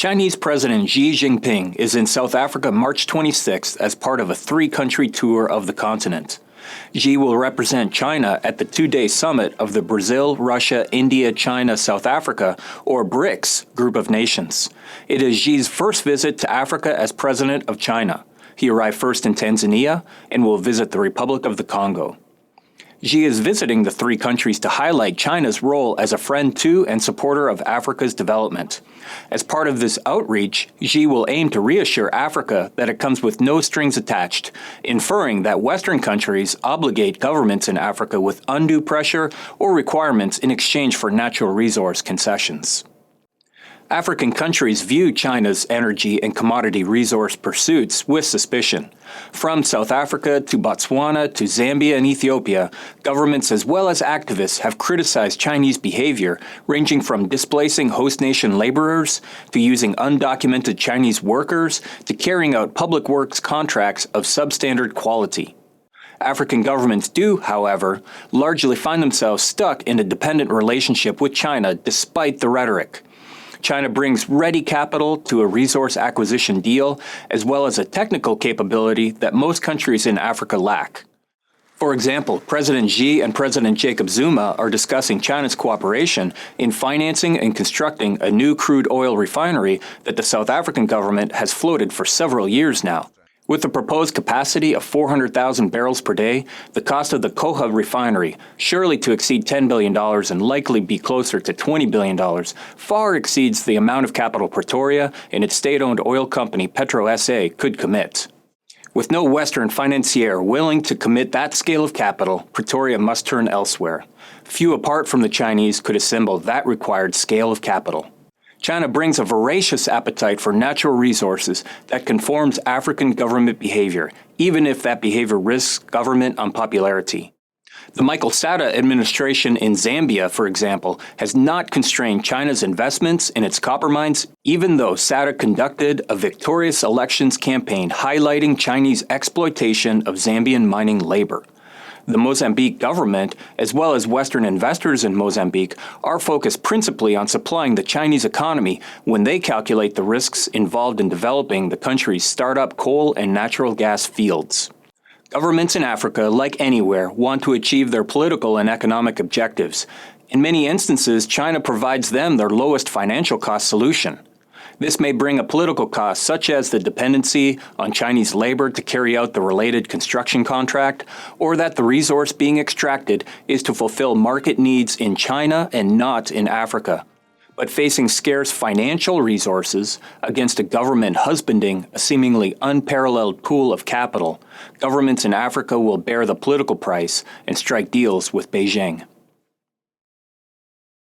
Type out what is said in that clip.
Chinese President Xi Jinping is in South Africa March 26th as part of a three-country tour of the continent. Xi will represent China at the two-day summit of the Brazil, Russia, India, China, South Africa, or BRICS group of nations. It is Xi's first visit to Africa as president of China. He arrived first in Tanzania and will visit the Republic of the Congo. Xi is visiting the three countries to highlight China's role as a friend to and supporter of Africa's development. As part of this outreach, Xi will aim to reassure Africa that it comes with no strings attached, inferring that Western countries obligate governments in Africa with undue pressure or requirements in exchange for natural resource concessions. African countries view China's energy and commodity resource pursuits with suspicion. From South Africa to Botswana to Zambia and Ethiopia, governments as well as activists have criticized Chinese behavior, ranging from displacing host nation laborers, to using undocumented Chinese workers, to carrying out public works contracts of substandard quality. African governments do, however, largely find themselves stuck in a dependent relationship with China despite the rhetoric. China brings ready capital to a resource acquisition deal, as well as a technical capability that most countries in Africa lack. For example, President Xi and President Jacob Zuma are discussing China's cooperation in financing and constructing a new crude oil refinery that the South African government has floated for several years now. With the proposed capacity of 400,000 barrels per day, the cost of the Coha refinery, surely to exceed $10 billion and likely be closer to $20 billion, far exceeds the amount of capital Pretoria and its state-owned oil company Petro SA could commit. With no Western financier willing to commit that scale of capital, Pretoria must turn elsewhere. Few apart from the Chinese could assemble that required scale of capital. China brings a voracious appetite for natural resources that conforms African government behavior, even if that behavior risks government unpopularity. The Michael Sata administration in Zambia, for example, has not constrained China's investments in its copper mines, even though Sata conducted a victorious elections campaign highlighting Chinese exploitation of Zambian mining labor. The Mozambique government, as well as Western investors in Mozambique, are focused principally on supplying the Chinese economy when they calculate the risks involved in developing the country's startup coal and natural gas fields. Governments in Africa, like anywhere, want to achieve their political and economic objectives. In many instances, China provides them their lowest financial cost solution. This may bring a political cost, such as the dependency on Chinese labor to carry out the related construction contract, or that the resource being extracted is to fulfill market needs in China and not in Africa. But facing scarce financial resources against a government husbanding a seemingly unparalleled pool of capital, governments in Africa will bear the political price and strike deals with Beijing.